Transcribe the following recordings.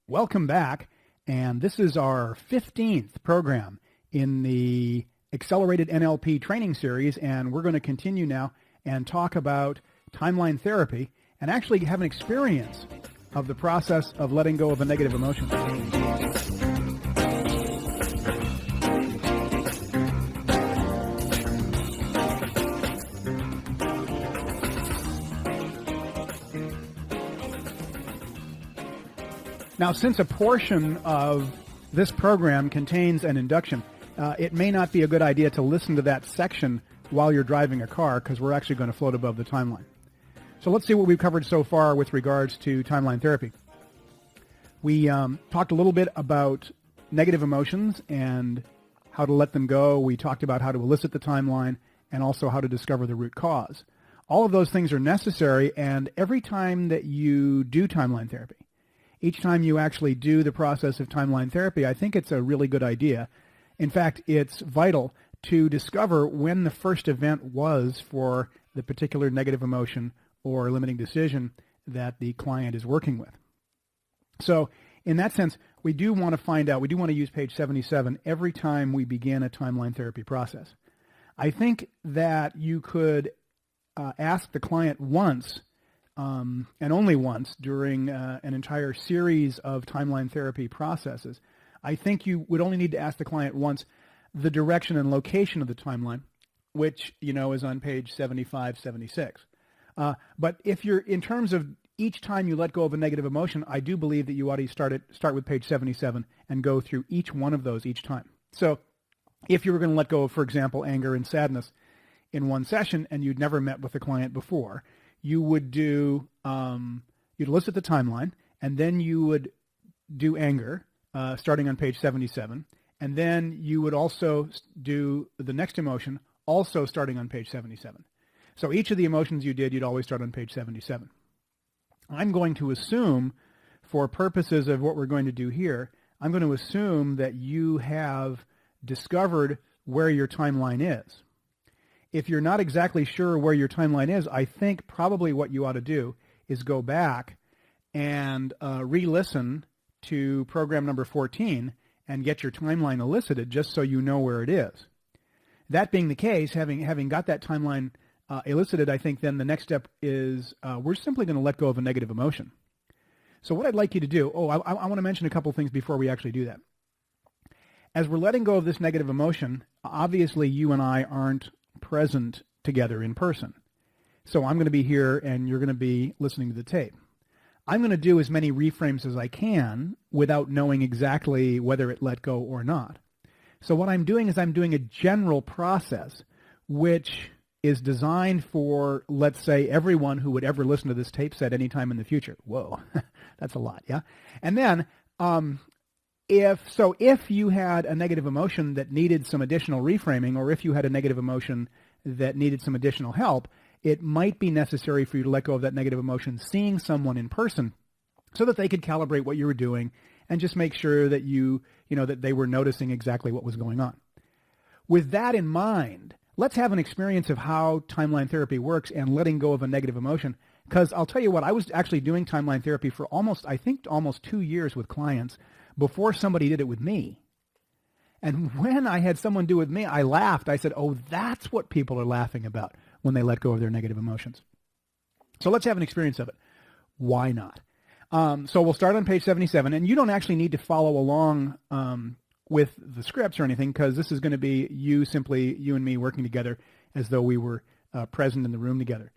Welcome back, and this is our 15th program in the Accelerated NLP Training Series, and we're going to continue now and talk about timeline therapy and actually have an experience of the process of letting go of a negative emotion. Now, since a portion of this program contains an induction, it may not be a good idea to listen to that section while you're driving a car because we're actually going to float above the timeline. So let's see what we've covered so far with regards to timeline therapy. We talked a little bit about negative emotions and how to let them go. We talked about how to elicit the timeline and also how to discover the root cause. All of those things are necessary, and every time that you do timeline therapy, each time you actually do the process of timeline therapy, I think it's a really good idea. In fact, it's vital to discover when the first event was for the particular negative emotion or limiting decision that the client is working with. So in that sense, we do want to find out, we do want to use page 77 every time we begin a timeline therapy process. I think that you could ask the client once, and only once during an entire series of timeline therapy processes. I think you would only need to ask the client once the direction and location of the timeline, which, is on page 75, 76. But if you're, in terms of each time you let go of a negative emotion, I do believe that you ought to start with page 77 and go through each one of those each time. So if you were going to let go of, for example, anger and sadness in one session and you'd never met with the client before, you would do, you'd elicit the timeline, and then you would do anger, starting on page 77, and then you would also do the next emotion, also starting on page 77. So each of the emotions you did, you'd always start on page 77. I'm going to assume, for purposes of what we're going to do here, I'm going to assume that you have discovered where your timeline is. If you're not exactly sure where your timeline is, I think probably what you ought to do is go back and re-listen to program number 14 and get your timeline elicited just so you know where it is. That being the case, having got that timeline elicited, I think then the next step is we're simply going to let go of a negative emotion. So what I'd like you to do, I want to mention a couple things before we actually do that. As we're letting go of this negative emotion, obviously you and I aren't present together in person. So I'm going to be here and you're going to be listening to the tape. I'm going to do as many reframes as I can without knowing exactly whether it let go or not. So what I'm doing is I'm doing a general process which is designed for, let's say, everyone who would ever listen to this tape set anytime in the future. Whoa, that's a lot, yeah? And then if you had a negative emotion that needed some additional reframing, or if you had a negative emotion that needed some additional help, it might be necessary for you to let go of that negative emotion, seeing someone in person so that they could calibrate what you were doing and just make sure that that they were noticing exactly what was going on. With that in mind, let's have an experience of how timeline therapy works and letting go of a negative emotion. Because I'll tell you what, I was actually doing timeline therapy for almost 2 years with clients before somebody did it with me. And when I had someone do it with me, I laughed. I said, oh, that's what people are laughing about when they let go of their negative emotions. So let's have an experience of it. Why not? So we'll start on page 77, and you don't actually need to follow along with the scripts or anything, because this is going to be you and me working together as though we were present in the room together.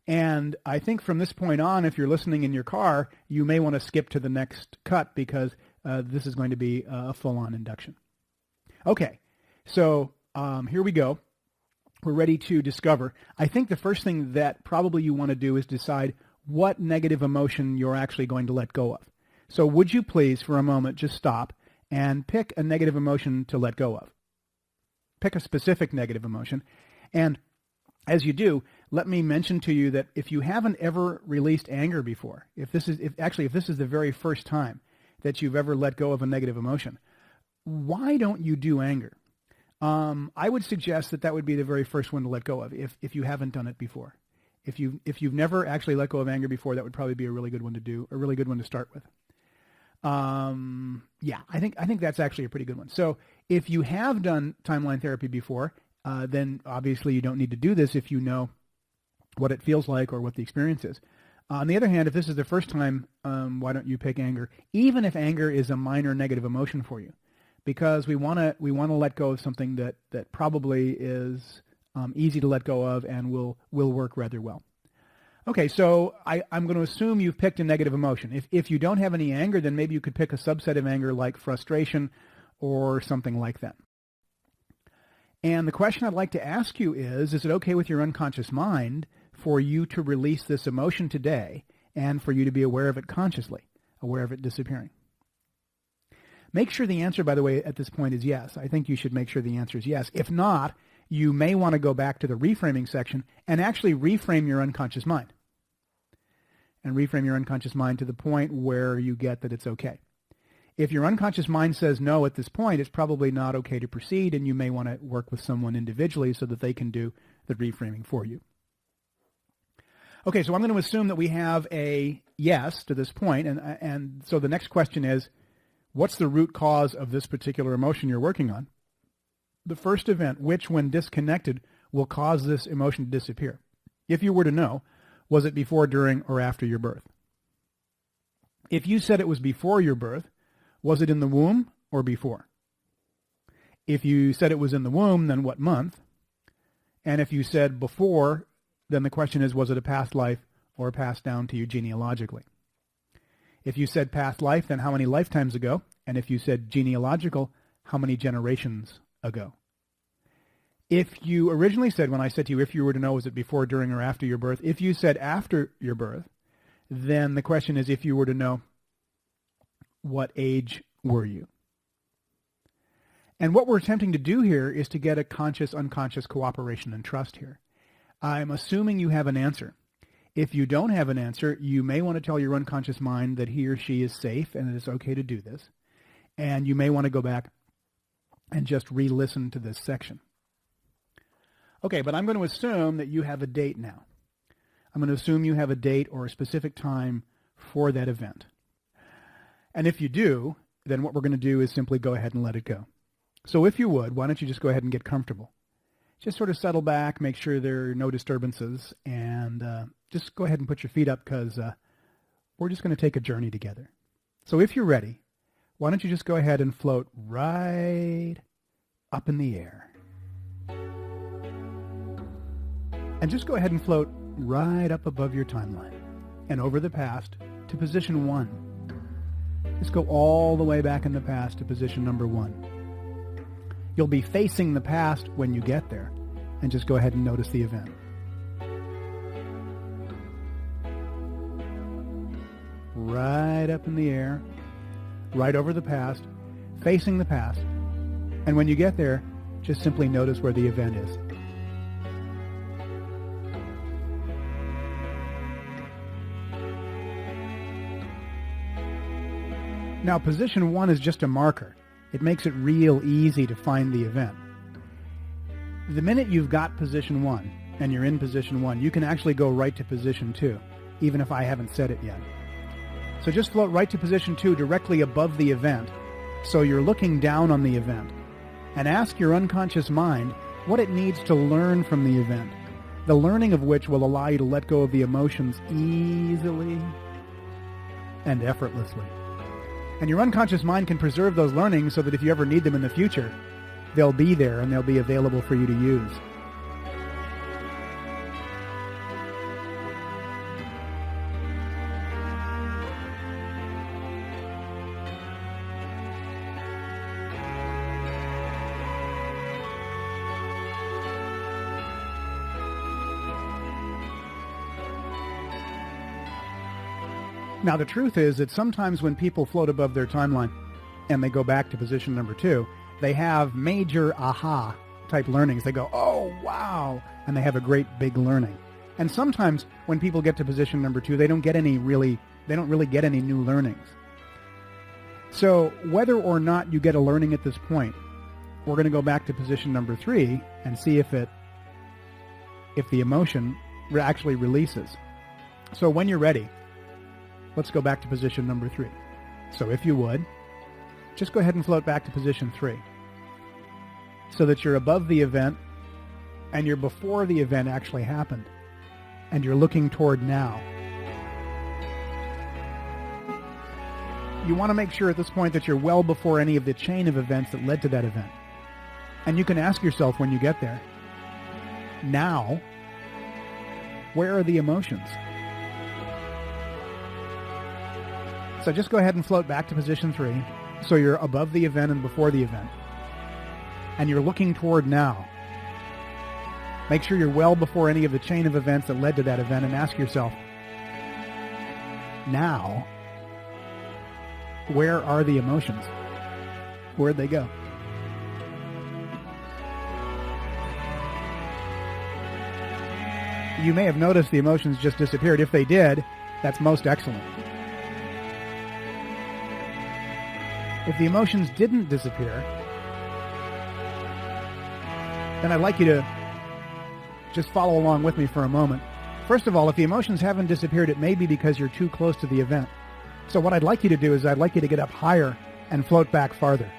And I think from this point on, if you're listening in your car, you may want to skip to the next cut because this is going to be a full-on induction. Okay, so here we go. We're ready to discover. I think the first thing that probably you want to do is decide what negative emotion you're actually going to let go of. So would you please, for a moment, just stop and pick a negative emotion to let go of. Pick a specific negative emotion. And as you do, let me mention to you that if you haven't ever released anger before, if this is the very first time that you've ever let go of a negative emotion, why don't you do anger? I would suggest that would be the very first one to let go of if you haven't done it before. If you've never actually let go of anger before, that would probably be a really good one to do, a really good one to start with. Yeah, I think that's actually a pretty good one. So if you have done timeline therapy before, then obviously you don't need to do this if you know what it feels like or what the experience is. On the other hand, if this is the first time, why don't you pick anger, even if anger is a minor negative emotion for you, because we want to let go of something that probably is easy to let go of and will work rather well. Okay, so I'm going to assume you've picked a negative emotion. If you don't have any anger, then maybe you could pick a subset of anger like frustration or something like that. And the question I'd like to ask you is it okay with your unconscious mind for you to release this emotion today and for you to be aware of it consciously, aware of it disappearing? Make sure the answer, by the way, at this point is yes. I think you should make sure the answer is yes. If not, you may want to go back to the reframing section and actually reframe your unconscious mind. And reframe your unconscious mind to the point where you get that it's okay. If your unconscious mind says no at this point, it's probably not okay to proceed, and you may want to work with someone individually so that they can do the reframing for you. Okay, so I'm going to assume that we have a yes to this point, and so the next question is, what's the root cause of this particular emotion you're working on? The first event, which when disconnected, will cause this emotion to disappear. If you were to know, was it before, during, or after your birth? If you said it was before your birth, was it in the womb or before? If you said it was in the womb, then what month? And if you said before, then the question is, was it a past life or passed down to you genealogically? If you said past life, then how many lifetimes ago? And if you said genealogical, how many generations ago? If you originally said, when I said to you, if you were to know, was it before, during, or after your birth? If you said after your birth, then the question is, if you were to know, what age were you? And what we're attempting to do here is to get a conscious-unconscious cooperation and trust here. I'm assuming you have an answer. If you don't have an answer, you may want to tell your unconscious mind that he or she is safe and it is okay to do this. And you may want to go back and just re-listen to this section. Okay, but I'm going to assume that you have a date now. I'm going to assume you have a date or a specific time for that event. And if you do, then what we're going to do is simply go ahead and let it go. So if you would, why don't you just go ahead and get comfortable? Just sort of settle back, make sure there are no disturbances, and just go ahead and put your feet up because we're just going to take a journey together. So if you're ready, why don't you just go ahead and float right up in the air. And just go ahead and float right up above your timeline and over the past to position 1. Just go all the way back in the past to position number 1. You'll be facing the past when you get there, and just go ahead and notice the event. Right up in the air, right over the past, facing the past, and when you get there, just simply notice where the event is. Now, position 1 is just a marker. It makes it real easy to find the event. The minute you've got position 1 and you're in position 1, you can actually go right to position 2, even if I haven't said it yet. So just float right to position 2 directly above the event, so you're looking down on the event, and ask your unconscious mind what it needs to learn from the event, the learning of which will allow you to let go of the emotions easily and effortlessly. And your unconscious mind can preserve those learnings so that if you ever need them in the future, they'll be there and they'll be available for you to use. Now, the truth is that sometimes when people float above their timeline and they go back to position number 2, they have major aha type learnings. They go, oh, wow, and they have a great big learning. And sometimes when people get to position number 2, they don't really get any new learnings. So whether or not you get a learning at this point, we're going to go back to position number 3 and see if the emotion actually releases. So when you're ready, let's go back to position number 3. So if you would, just go ahead and float back to position 3 so that you're above the event and you're before the event actually happened and you're looking toward now. You want to make sure at this point that you're well before any of the chain of events that led to that event. And you can ask yourself when you get there, now, where are the emotions? So just go ahead and float back to position 3 so you're above the event and before the event. And you're looking toward now. Make sure you're well before any of the chain of events that led to that event and ask yourself, now, where are the emotions? Where'd they go? You may have noticed the emotions just disappeared. If they did, that's most excellent. If the emotions didn't disappear, then I'd like you to just follow along with me for a moment. First of all, if the emotions haven't disappeared, it may be because you're too close to the event. So what I'd like you to do is I'd like you to get up higher and float back farther.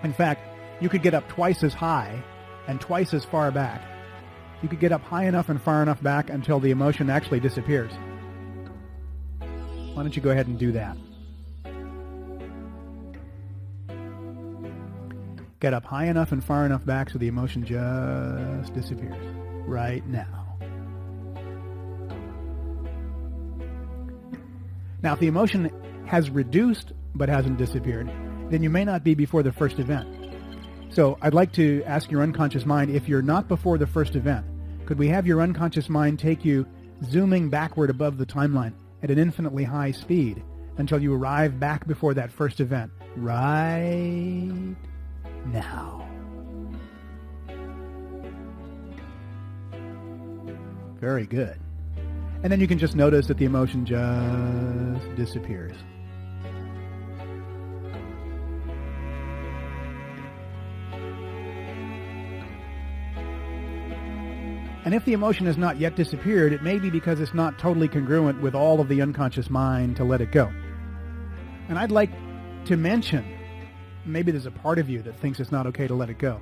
In fact, you could get up twice as high and twice as far back. You could get up high enough and far enough back until the emotion actually disappears. Why don't you go ahead and do that? Get up high enough and far enough back so the emotion just disappears right now. Now, if the emotion has reduced but hasn't disappeared, then you may not be before the first event. So I'd like to ask your unconscious mind, if you're not before the first event, could we have your unconscious mind take you zooming backward above the timeline at an infinitely high speed until you arrive back before that first event right now? Very good. And then you can just notice that the emotion just disappears. And if the emotion has not yet disappeared, it may be because it's not totally congruent with all of the unconscious mind to let it go. And I'd like to mention, maybe there's a part of you that thinks it's not okay to let it go.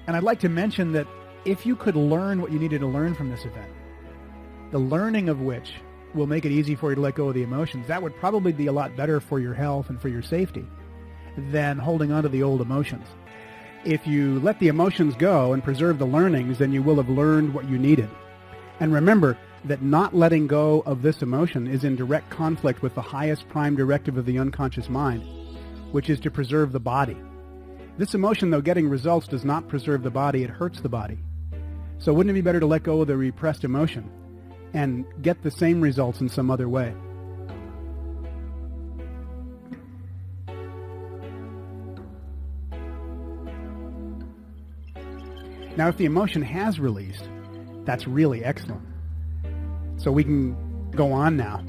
And I'd like to mention that if you could learn what you needed to learn from this event, the learning of which will make it easy for you to let go of the emotions, that would probably be a lot better for your health and for your safety than holding on to the old emotions. If you let the emotions go and preserve the learnings, then you will have learned what you needed. And remember that not letting go of this emotion is in direct conflict with the highest prime directive of the unconscious mind, which is to preserve the body. This emotion, though getting results, does not preserve the body, it hurts the body. So wouldn't it be better to let go of the repressed emotion and get the same results in some other way? Now, if the emotion has released, that's really excellent. So we can go on now.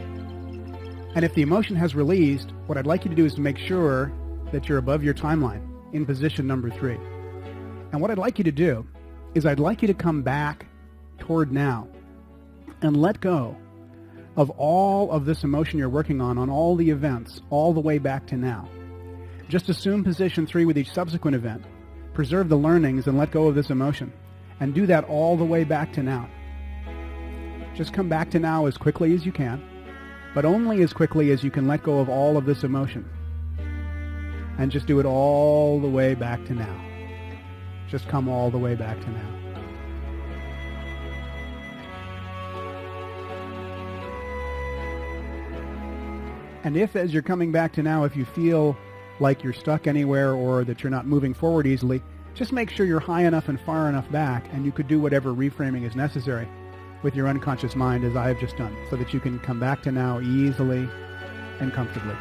And if the emotion has released, what I'd like you to do is to make sure that you're above your timeline in position number 3. And what I'd like you to do is I'd like you to come back toward now and let go of all of this emotion you're working on all the events, all the way back to now. Just assume position 3 with each subsequent event. Preserve the learnings and let go of this emotion. And do that all the way back to now. Just come back to now as quickly as you can, but only as quickly as you can let go of all of this emotion. And just do it all the way back to now. Just come all the way back to now. And if, as you're coming back to now, if you feel like you're stuck anywhere or that you're not moving forward easily, just make sure you're high enough and far enough back, and you could do whatever reframing is necessary with your unconscious mind, as I have just done, so that you can come back to now easily and comfortably.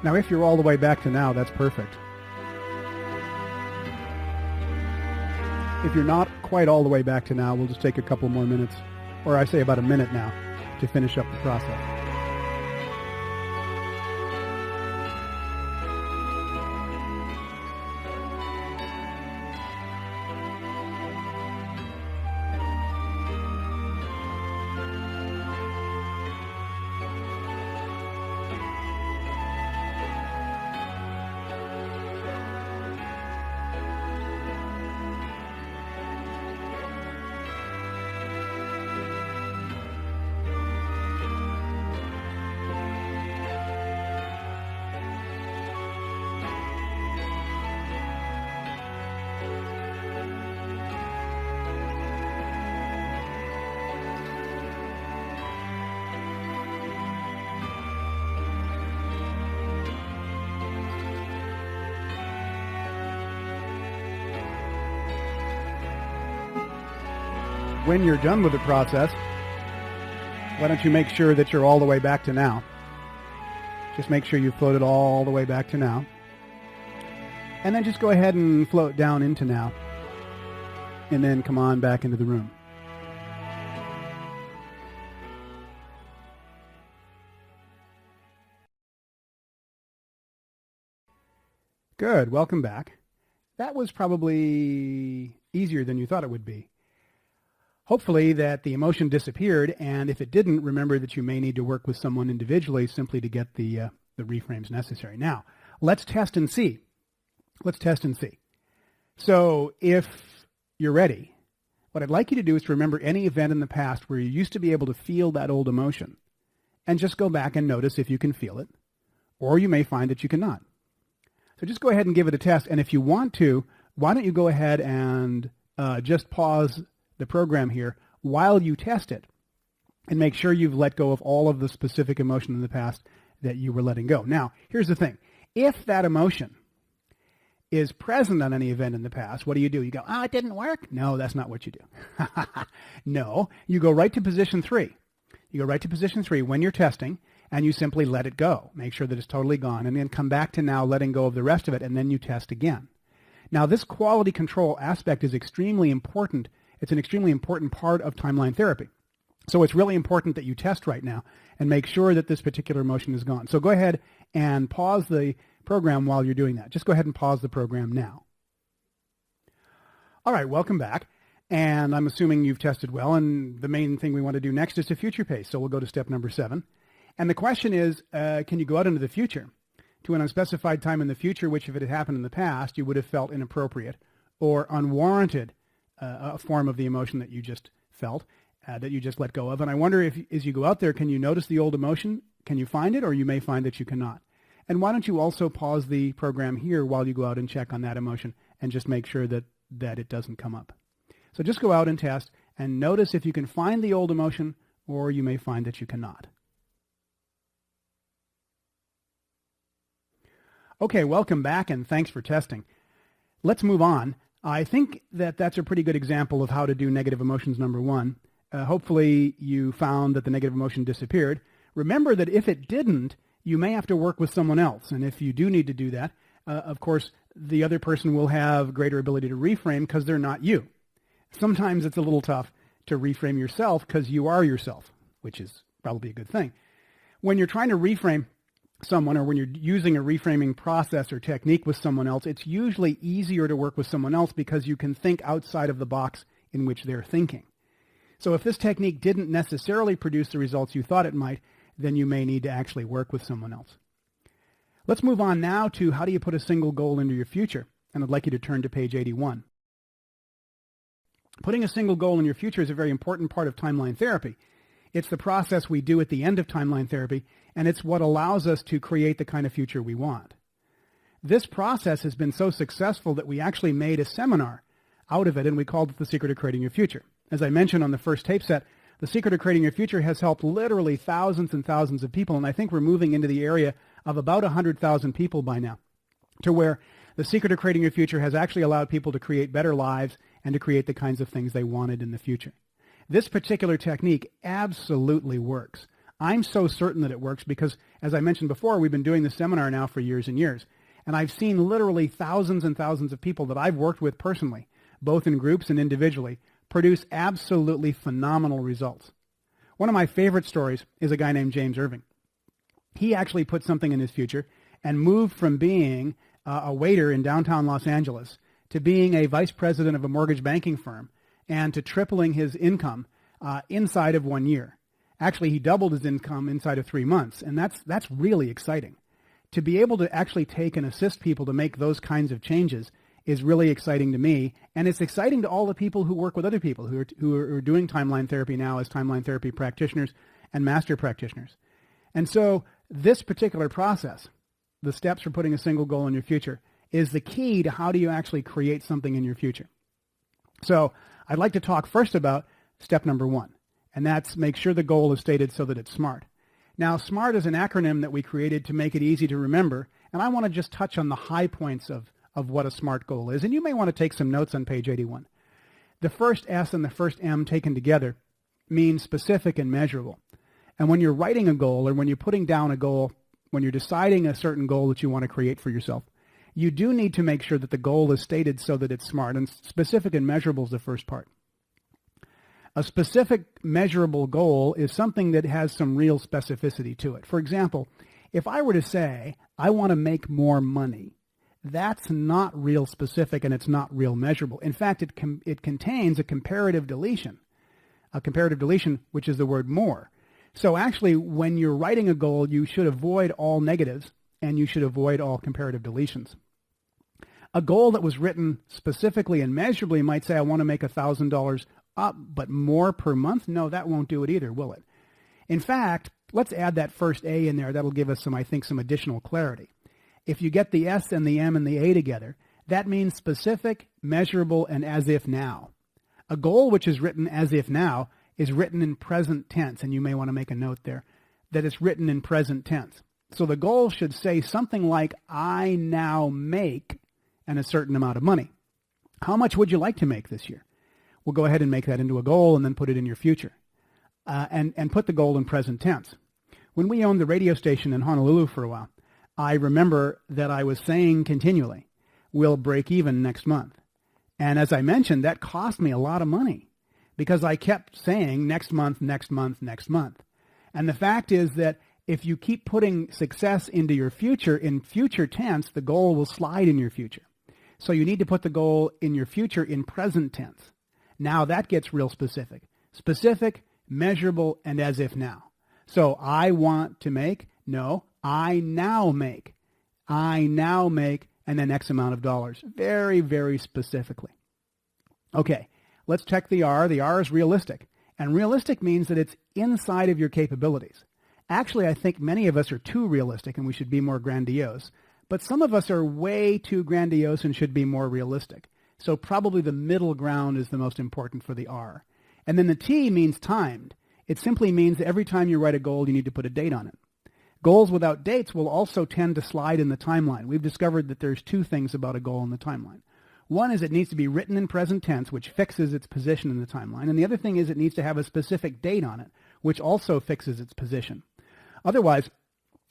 Now, if you're all the way back to now, that's perfect. If you're not quite all the way back to now, we'll just take a couple more minutes, or I say about a minute now, to finish up the process. When you're done with the process, why don't you make sure that you're all the way back to now? Just make sure you float it all the way back to now. And then just go ahead and float down into now. And then come on back into the room. Good, welcome back. That was probably easier than you thought it would be. Hopefully that the emotion disappeared, and if it didn't, remember that you may need to work with someone individually simply to get the reframes necessary. Now, let's test and see. Let's test and see. So if you're ready, what I'd like you to do is to remember any event in the past where you used to be able to feel that old emotion, and just go back and notice if you can feel it, or you may find that you cannot. So just go ahead and give it a test, and if you want to, why don't you go ahead and just pause the program here while you test it and make sure you've let go of all of the specific emotion in the past that you were letting go. Now, here's the thing. If that emotion is present on any event in the past, what do? You go, it didn't work? No, that's not what you do. No, you go right to position 3. You go right to position 3 when you're testing, and you simply let it go. Make sure that it's totally gone, and then come back to now letting go of the rest of it, and then you test again. Now, this quality control aspect is extremely important. It's an extremely important part of timeline therapy. So it's really important that you test right now and make sure that this particular emotion is gone. So go ahead and pause the program while you're doing that. Just go ahead and pause the program now. All right, welcome back. And I'm assuming you've tested well, and the main thing we want to do next is to future pace. So we'll go to step number 7. And the question is, can you go out into the future to an unspecified time in the future, which if it had happened in the past, you would have felt inappropriate or unwarranted a form of the emotion that you just felt, that you just let go of. And I wonder if, as you go out there, can you notice the old emotion? Can you find it? Or you may find that you cannot. And why don't you also pause the program here while you go out and check on that emotion and just make sure that it doesn't come up. So just go out and test and notice if you can find the old emotion, or you may find that you cannot. Okay, welcome back, and thanks for testing. Let's move on. I think that that's a pretty good example of how to do negative emotions number 1. Hopefully you found that the negative emotion disappeared. Remember that if it didn't, you may have to work with someone else. And if you do need to do that, of course, the other person will have greater ability to reframe because they're not you. Sometimes it's a little tough to reframe yourself because you are yourself, which is probably a good thing. When you're trying to reframe someone, or when you're using a reframing process or technique with someone else, it's usually easier to work with someone else because you can think outside of the box in which they're thinking. So if this technique didn't necessarily produce the results you thought it might, then you may need to actually work with someone else. Let's move on now to how do you put a single goal into your future? And I'd like you to turn to page 81. Putting a single goal in your future is a very important part of timeline therapy. It's the process we do at the end of timeline therapy, and it's what allows us to create the kind of future we want. This process has been so successful that we actually made a seminar out of it, and we called it The Secret of Creating Your Future. As I mentioned on the first tape set, The Secret of Creating Your Future has helped literally thousands and thousands of people, and I think we're moving into the area of about 100,000 people by now, to where The Secret of Creating Your Future has actually allowed people to create better lives and to create the kinds of things they wanted in the future. This particular technique absolutely works. I'm so certain that it works because, as I mentioned before, we've been doing this seminar now for years and years. And I've seen literally thousands and thousands of people that I've worked with personally, both in groups and individually, produce absolutely phenomenal results. One of my favorite stories is a guy named James Irving. He actually put something in his future and moved from being a waiter in downtown Los Angeles to being a vice president of a mortgage banking firm and to tripling his income inside of 1 year. Actually, he doubled his income inside of 3 months, and that's really exciting. To be able to actually take and assist people to make those kinds of changes is really exciting to me, and it's exciting to all the people who work with other people who are doing timeline therapy now as timeline therapy practitioners and master practitioners. And so this particular process, the steps for putting a single goal in your future, is the key to how do you actually create something in your future. So I'd like to talk first about step number 1. And that's make sure the goal is stated so that it's SMART. Now, SMART is an acronym that we created to make it easy to remember, and I want to just touch on the high points of what a SMART goal is, and you may want to take some notes on page 81. The first S and the first M taken together mean specific and measurable. And when you're writing a goal or when you're putting down a goal, when you're deciding a certain goal that you want to create for yourself, you do need to make sure that the goal is stated so that it's SMART, and specific and measurable is the first part. A specific measurable goal is something that has some real specificity to it. For example, if I were to say, I want to make more money, that's not real specific and it's not real measurable. In fact, it contains a comparative deletion, which is the word more. So actually, when you're writing a goal, you should avoid all negatives and you should avoid all comparative deletions. A goal that was written specifically and measurably might say, I want to make $1,000 up, but more per month? No, that won't do it either, will it? In fact, let's add that first A in there. That'll give us some additional clarity. If you get the S and the M and the A together, that means specific, measurable, and as if now. A goal which is written as if now is written in present tense, and you may want to make a note there that it's written in present tense. So the goal should say something like, I now make a certain amount of money. How much would you like to make this year? We'll go ahead and make that into a goal and then put it in your future. And put the goal in present tense. When we owned the radio station in Honolulu for a while, I remember that I was saying continually, we'll break even next month. And as I mentioned, that cost me a lot of money because I kept saying next month, next month, next month. And the fact is that if you keep putting success into your future in future tense, the goal will slide in your future. So you need to put the goal in your future in present tense. Now that gets real specific. Specific, measurable, and as if now. So I want to make, no, I now make. I now make, and then X amount of dollars. Very, very specifically. Okay, let's check the R. The R is realistic. And realistic means that it's inside of your capabilities. Actually, I think many of us are too realistic and we should be more grandiose. But some of us are way too grandiose and should be more realistic. So probably the middle ground is the most important for the R. And then the T means timed. It simply means that every time you write a goal, you need to put a date on it. Goals without dates will also tend to slide in the timeline. We've discovered that there's two things about a goal in the timeline. One is it needs to be written in present tense, which fixes its position in the timeline. And the other thing is it needs to have a specific date on it, which also fixes its position. Otherwise,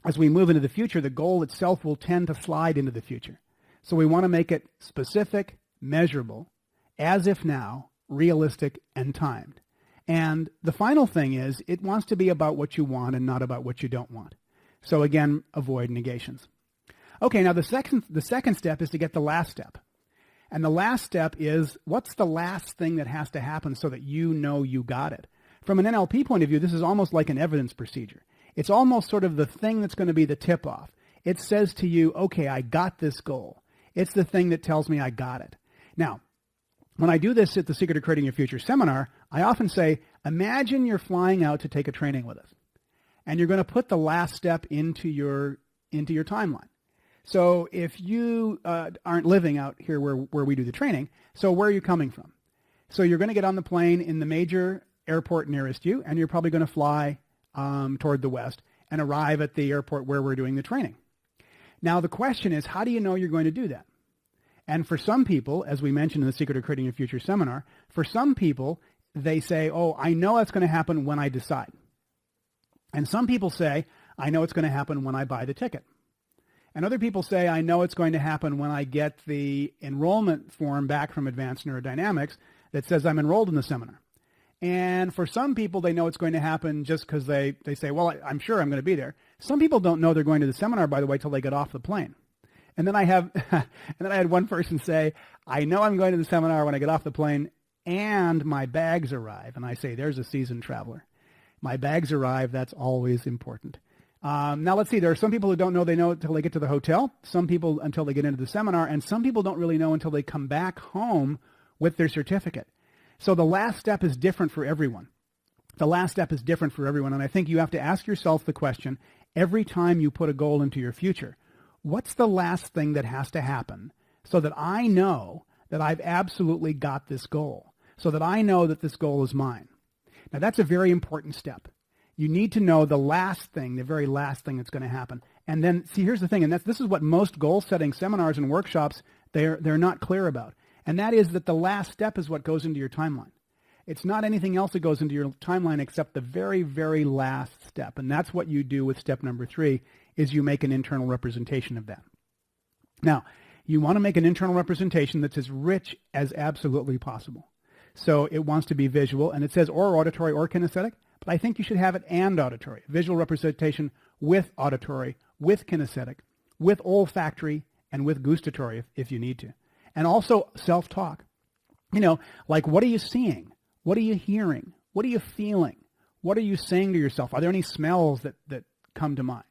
as we move into the future, the goal itself will tend to slide into the future. So we want to make it specific, measurable, as if now, realistic, and timed. And the final thing is it wants to be about what you want and not about what you don't want. So again, avoid negations. Okay, now the second step is to get the last step. And the last step is, what's the last thing that has to happen so that you know you got it? From an NLP point of view, this is almost like an evidence procedure. It's almost sort of the thing that's going to be the tip-off. It says to you, okay, I got this goal. It's the thing that tells me I got it. Now, when I do this at the Secret of Creating Your Future seminar, I often say, imagine you're flying out to take a training with us. And you're going to put the last step into your timeline. So if you aren't living out here where we do the training, so where are you coming from? So you're going to get on the plane in the major airport nearest you, and you're probably going to fly toward the west and arrive at the airport where we're doing the training. Now the question is, how do you know you're going to do that? And for some people, as we mentioned in the Secret of Creating Your Future seminar, for some people, they say, oh, I know that's going to happen when I decide. And some people say, I know it's going to happen when I buy the ticket. And other people say, I know it's going to happen when I get the enrollment form back from Advanced Neurodynamics that says I'm enrolled in the seminar. And for some people, they know it's going to happen just because they say, well, I'm sure I'm going to be there. Some people don't know they're going to the seminar, by the way, till they get off the plane. And then I had one person say, I know I'm going to the seminar when I get off the plane and my bags arrive. And I say, there's a seasoned traveler. My bags arrive. That's always important. Now let's see. There are some people who don't know they know until they get to the hotel. Some people until they get into the seminar. And some people don't really know until they come back home with their certificate. So the last step is different for everyone. The last step is different for everyone. And I think you have to ask yourself the question every time you put a goal into your future. What's the last thing that has to happen so that I know that I've absolutely got this goal, so that I know that this goal is mine? Now, that's a very important step. You need to know the last thing, the very last thing that's going to happen. And then, see, here's the thing, and this is what most goal-setting seminars and workshops, they're not clear about. And that is that the last step is what goes into your timeline. It's not anything else that goes into your timeline except the very, very last step. And that's what you do with step number 3, is you make an internal representation of that. Now, you want to make an internal representation that's as rich as absolutely possible. So it wants to be visual, and it says or auditory or kinesthetic, but I think you should have it and auditory. Visual representation with auditory, with kinesthetic, with olfactory, and with gustatory if you need to. And also self-talk. You know, like what are you seeing? What are you hearing? What are you feeling? What are you saying to yourself? Are there any smells that come to mind?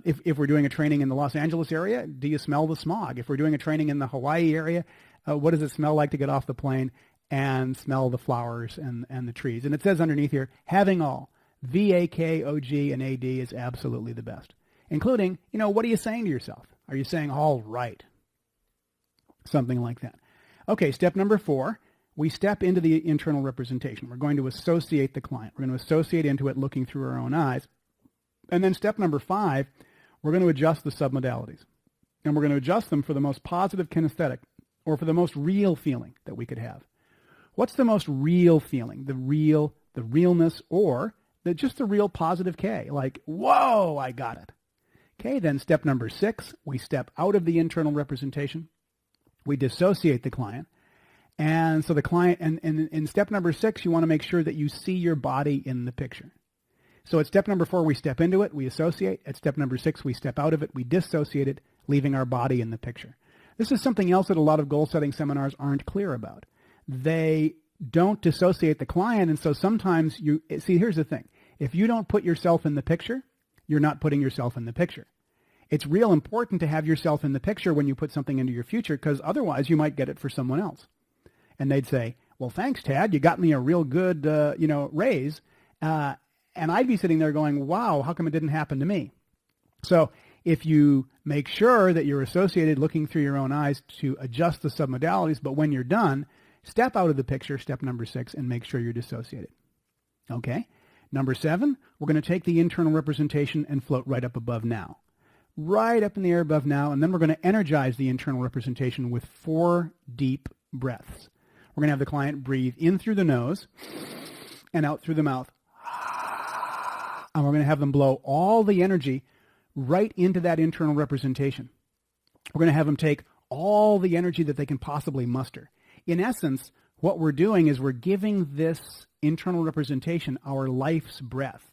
If we're doing a training in the Los Angeles area, do you smell the smog? If we're doing a training in the Hawaii area, what does it smell like to get off the plane and smell the flowers and the trees? And it says underneath here, having all, VAKOG and AD is absolutely the best. Including, you know, what are you saying to yourself? Are you saying, all right? Something like that. Okay, step number 4, we step into the internal representation. We're going to associate the client. We're going to associate into it looking through our own eyes. And then step number 5, we're going to adjust the submodalities. And we're going to adjust them for the most positive kinesthetic, or for the most real feeling that we could have. What's the most real feeling? The realness, or just the real positive K, like, whoa, I got it. Okay, then step number 6, we step out of the internal representation. We dissociate the client. And so the client, and in step number 6, you want to make sure that you see your body in the picture. So at step number 4, we step into it, we associate. At step number 6, we step out of it, we dissociate it, leaving our body in the picture. This is something else that a lot of goal-setting seminars aren't clear about. They don't dissociate the client, and so sometimes here's the thing. If you don't put yourself in the picture, you're not putting yourself in the picture. It's real important to have yourself in the picture when you put something into your future, because otherwise you might get it for someone else. And they'd say, well, thanks, Tad. You got me a real good, raise. And I'd be sitting there going, wow, how come it didn't happen to me? So if you make sure that you're associated looking through your own eyes to adjust the submodalities, but when you're done, step out of the picture, step number 6, and make sure you're dissociated. Okay? Number 7, we're going to take the internal representation and float right up above now. Right up in the air above now, and then we're going to energize the internal representation with 4 deep breaths. We're going to have the client breathe in through the nose and out through the mouth. And we're going to have them blow all the energy right into that internal representation. We're going to have them take all the energy that they can possibly muster. In essence, what we're doing is we're giving this internal representation our life's breath.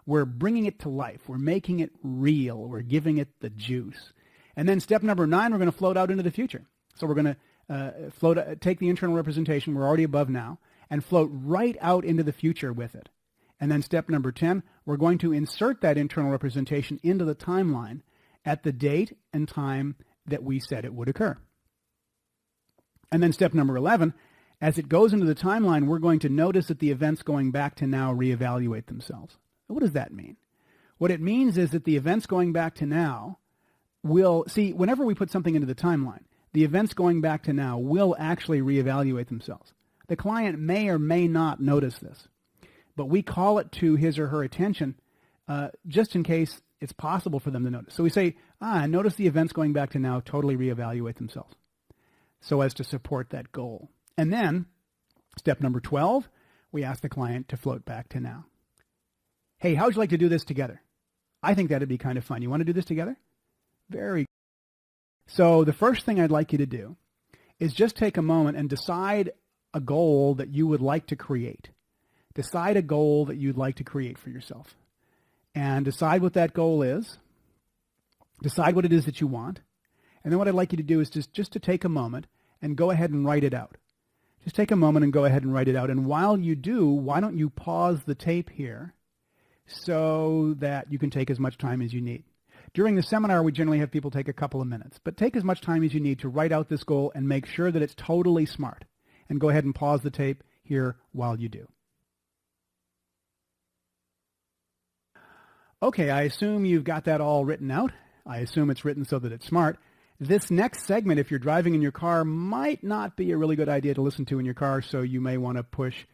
We're bringing it to life. We're making it real. We're giving it the juice. And then step number 9, we're going to float out into the future. So we're going to take the internal representation, we're already above now, and float right out into the future with it. And then step number 10, we're going to insert that internal representation into the timeline at the date and time that we said it would occur. And then step number 11, as it goes into the timeline, we're going to notice that the events going back to now reevaluate themselves. What does that mean? What it means is that the events going back to now will, see, whenever we put something into the timeline, the events going back to now will actually reevaluate themselves. The client may or may not notice this, but we call it to his or her attention just in case it's possible for them to notice. So we say, notice the events going back to now totally reevaluate themselves, so as to support that goal. And then, step number 12, we ask the client to float back to now. Hey, how'd you like to do this together? I think that'd be kind of fun. You want to do this together? Very. So the first thing I'd like you to do is just take a moment and decide a goal that you would like to create. Decide a goal that you'd like to create for yourself. And decide what that goal is. Decide what it is that you want. And then what I'd like you to do is just to take a moment and go ahead and write it out. Just take a moment and go ahead and write it out. And while you do, why don't you pause the tape here so that you can take as much time as you need. During the seminar, we generally have people take a couple of minutes, but take as much time as you need to write out this goal and make sure that it's totally smart. And go ahead and pause the tape here while you do. Okay, I assume you've got that all written out. I assume it's written so that it's smart. This next segment, if you're driving in your car, might not be a really good idea to listen to in your car, so you may want to push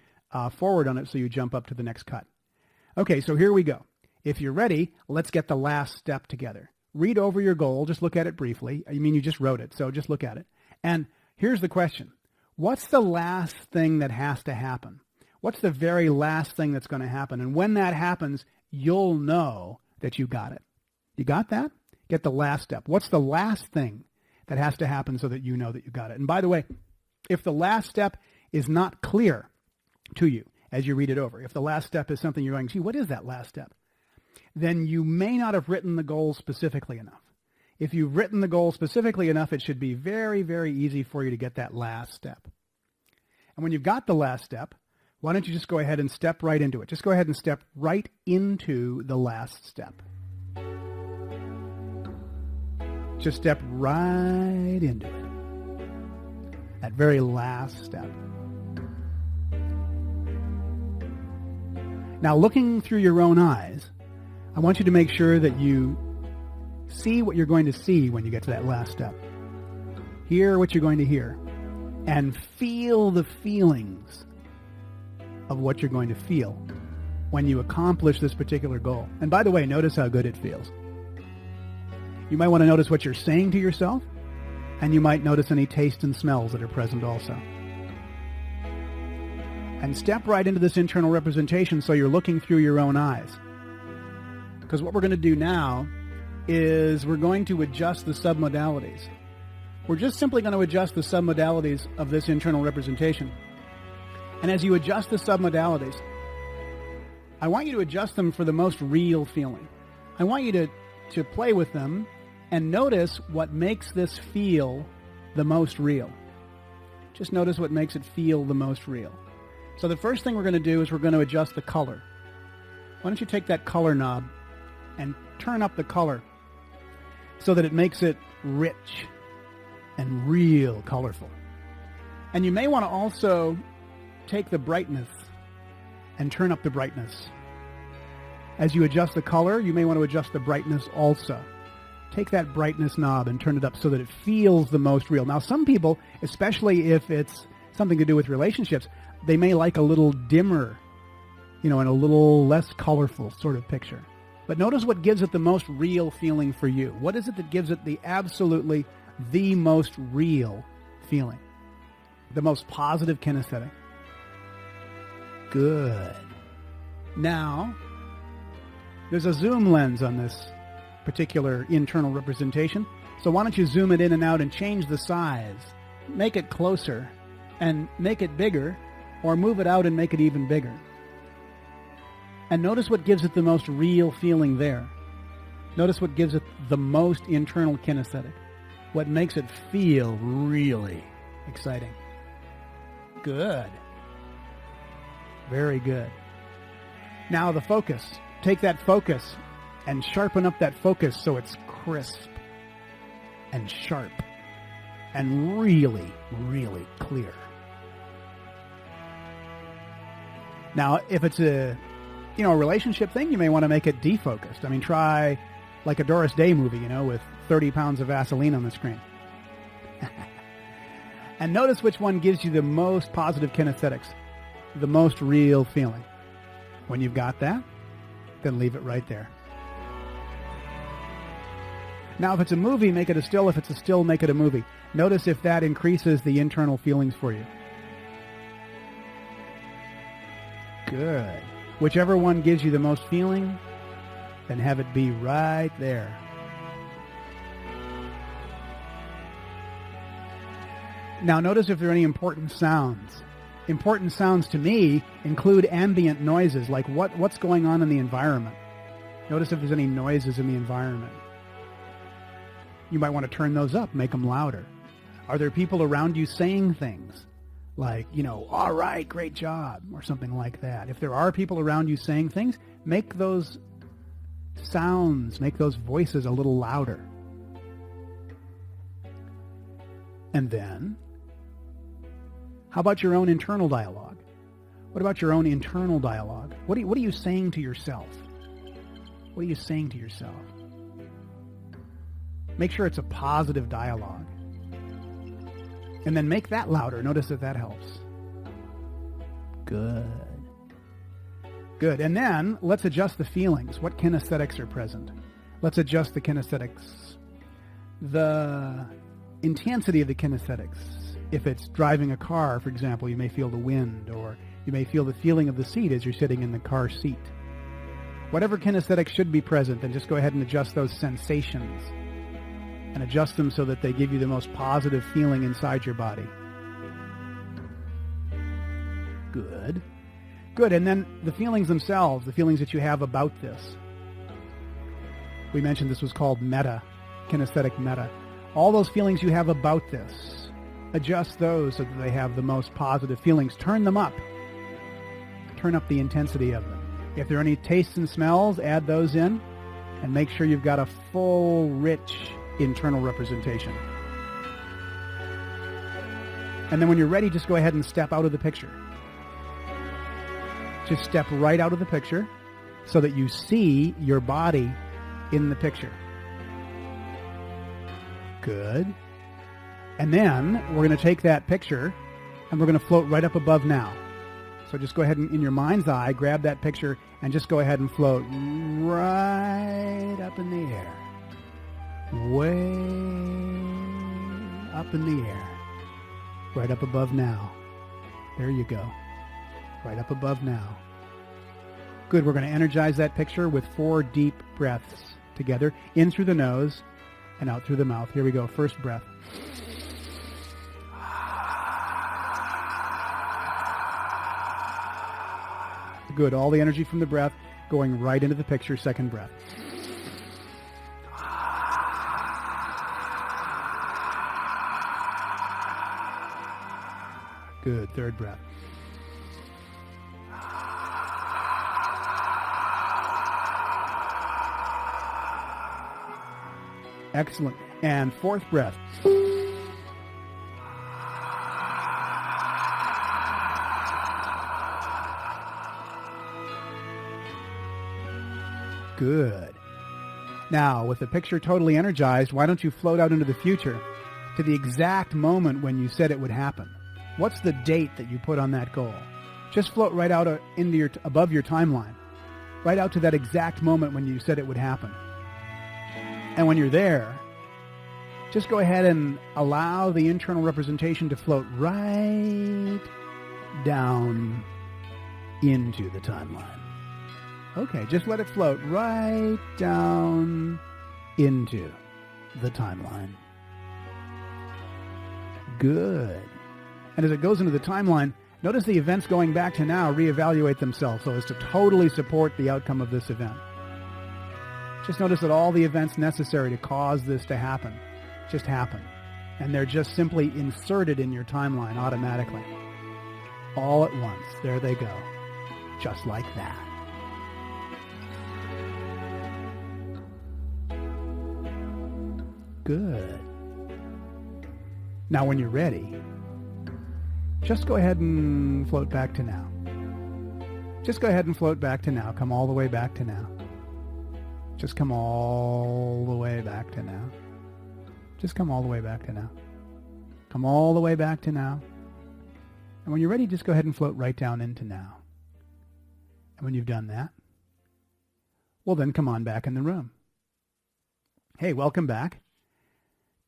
forward on it so you jump up to the next cut. Okay, so here we go. If you're ready, let's get the last step together. Read over your goal. Just look at it briefly. I mean, you just wrote it, so just look at it. And here's the question. What's the last thing that has to happen? What's the very last thing that's going to happen? And when that happens, you'll know that you got it. You got that? Get the last step. What's the last thing that has to happen so that you know that you got it? And by the way, if the last step is not clear to you as you read it over, if the last step is something you're going, gee, what is that last step? Then you may not have written the goal specifically enough. If you've written the goal specifically enough, it should be very, very easy for you to get that last step. And when you've got the last step, why don't you just go ahead and step right into it? Just go ahead and step right into the last step. Just step right into it. That very last step. Now, looking through your own eyes, I want you to make sure that you see what you're going to see when you get to that last step. Hear what you're going to hear. And feel the feelings of what you're going to feel when you accomplish this particular goal. And by the way, notice how good it feels. You might want to notice what you're saying to yourself, and you might notice any taste and smells that are present also. And step right into this internal representation so you're looking through your own eyes. Because what we're going to do now is we're going to adjust the submodalities. We're just simply going to adjust the submodalities of this internal representation. And as you adjust the submodalities, I want you to adjust them for the most real feeling. I want you to play with them and notice what makes this feel the most real. Just notice what makes it feel the most real. So the first thing we're going to do is we're going to adjust the color. Why don't you take that color knob and turn up the color so that it makes it rich and real colorful. And you may want to also take the brightness and turn up the brightness. As you adjust the color, you may want to adjust the brightness also. Take that brightness knob and turn it up so that it feels the most real. Now, some people, especially if it's something to do with relationships, they may like a little dimmer, and a little less colorful sort of picture. But notice what gives it the most real feeling for you. What is it that gives it the most real feeling? The most positive kinesthetic. Good. Now, there's a zoom lens on this particular internal representation. So why don't you zoom it in and out and change the size. Make it closer and make it bigger, or move it out and make it even bigger. And notice what gives it the most real feeling there. Notice what gives it the most internal kinesthetic. What makes it feel really exciting. Good. Very good. Now the focus. Take that focus and sharpen up that focus so it's crisp and sharp and really, really clear. Now, if it's a relationship thing, you may want to make it defocused. I mean, try like a Doris Day movie, with 30 pounds of Vaseline on the screen. And notice which one gives you the most positive kinesthetics, the most real feeling. When you've got that, then leave it right there. Now, if it's a movie, make it a still. If it's a still, make it a movie. Notice if that increases the internal feelings for you. Good. Whichever one gives you the most feeling, then have it be right there. Now notice if there are any important sounds. Important sounds to me include ambient noises, like what's going on in the environment. Notice if there's any noises in the environment. You might want to turn those up, make them louder. Are there people around you saying things like, all right, great job, or something like that? If there are people around you saying things, make those sounds, make those voices a little louder. And then, how about your own internal dialogue? What about your own internal dialogue? What are you saying to yourself? What are you saying to yourself? Make sure it's a positive dialogue. And then make that louder. Notice if that helps. Good. Good. And then let's adjust the feelings. What kinesthetics are present? Let's adjust the kinesthetics. The intensity of the kinesthetics. If it's driving a car, for example, you may feel the wind, or you may feel the feeling of the seat as you're sitting in the car seat. Whatever kinesthetics should be present, then just go ahead and adjust those sensations and adjust them so that they give you the most positive feeling inside your body. Good. Good. And then the feelings themselves, the feelings that you have about this. We mentioned this was called meta, kinesthetic meta. All those feelings you have about this, adjust those so that they have the most positive feelings. Turn them up. Turn up the intensity of them. If there are any tastes and smells, add those in, and make sure you've got a full, rich internal representation. And then when you're ready, just go ahead and step out of the picture. Just step right out of the picture so that you see your body in the picture. Good. And then we're going to take that picture and we're going to float right up above now. So just go ahead and, in your mind's eye, grab that picture and just go ahead and float right up in the air. Way up in the air. Right up above now. There you go. Right up above now. Good. We're going to energize that picture with 4 deep breaths together. In through the nose and out through the mouth. Here we go. First breath. Good. All the energy from the breath going right into the picture. Second breath. Good. Third breath. Excellent. And fourth breath. Good. Now, with the picture totally energized, why don't you float out into the future to the exact moment when you said it would happen? What's the date that you put on that goal? Just float right out into above your timeline, right out to that exact moment when you said it would happen. And when you're there, just go ahead and allow the internal representation to float right down into the timeline. Okay, just let it float right down into the timeline. Good. And as it goes into the timeline, notice the events going back to now reevaluate themselves so as to totally support the outcome of this event. Just notice that all the events necessary to cause this to happen just happen. And they're just simply inserted in your timeline automatically. All at once. There they go. Just like that. Good. Now when you're ready, just go ahead and float back to now. Just go ahead and float back to now. Come all the way back to now. Just come all the way back to now. Just come all the way back to now. Come all the way back to now. And when you're ready, just go ahead and float right down into now. And when you've done that, well then come on back in the room. Hey, welcome back.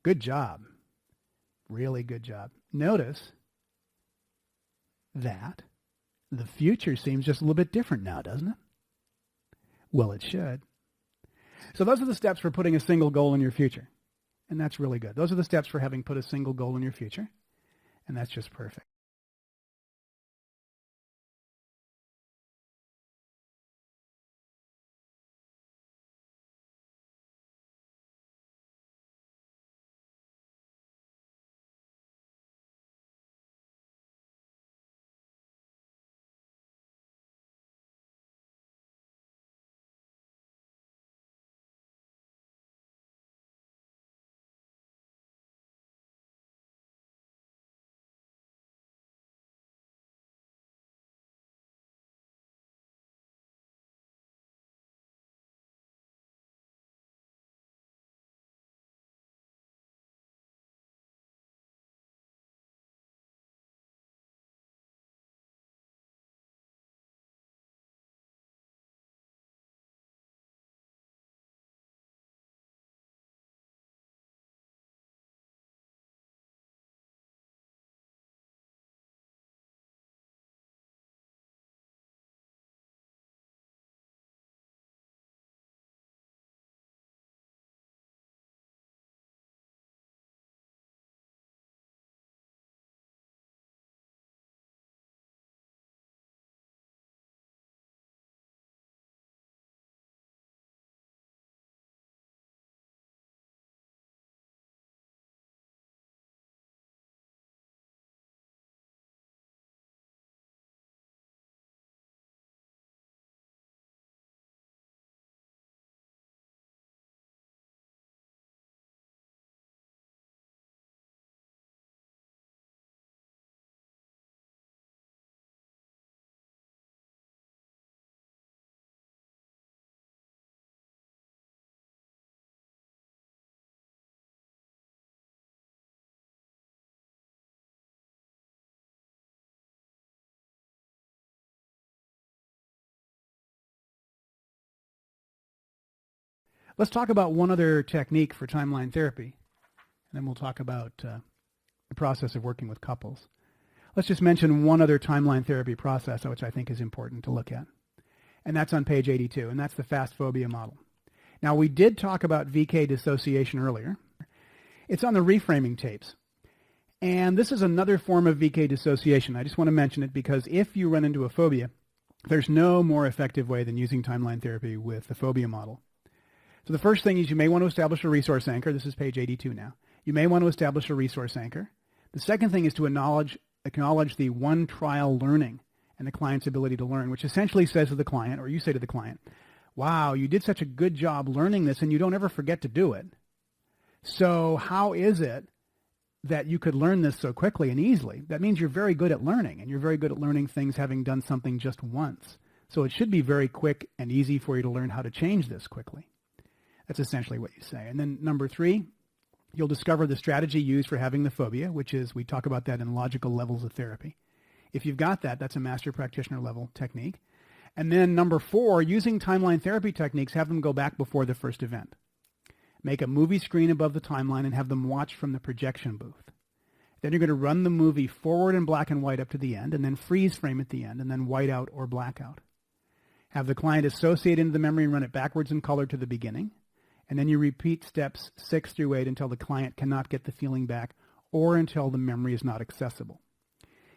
Good job. Really good job. Notice that The future seems just a little bit different now, doesn't it? Well, it should. So those are the steps for putting a single goal in your future. And that's really good. Those are the steps for having put a single goal in your future. And that's just perfect. Let's talk about one other technique for timeline therapy, and then we'll talk about the process of working with couples. Let's just mention one other timeline therapy process, which I think is important to look at, and that's on page 82, and that's the fast phobia model. Now, we did talk about VK dissociation earlier. It's on the reframing tapes, and this is another form of VK dissociation. I just want to mention it because if you run into a phobia, there's no more effective way than using timeline therapy with the phobia model. So the first thing is you may want to establish a resource anchor. This is page 82 now. You may want to establish a resource anchor. The second thing is to acknowledge the one trial learning and the client's ability to learn, which essentially says to the client, or you say to the client, wow, you did such a good job learning this and you don't ever forget to do it. So how is it that you could learn this so quickly and easily? That means you're very good at learning, and you're very good at learning things having done something just once. So it should be very quick and easy for you to learn how to change this quickly. That's essentially what you say. And then number 3, you'll discover the strategy used for having the phobia, which is, we talk about that in logical levels of therapy. If you've got that, that's a master practitioner level technique. And then number 4, using timeline therapy techniques, have them go back before the first event. Make a movie screen above the timeline and have them watch from the projection booth. Then you're going to run the movie forward in black and white up to the end, and then freeze frame at the end, and then white out or blackout. Have the client associate into the memory and run it backwards in color to the beginning. And then you repeat steps 6 through 8 until the client cannot get the feeling back or until the memory is not accessible.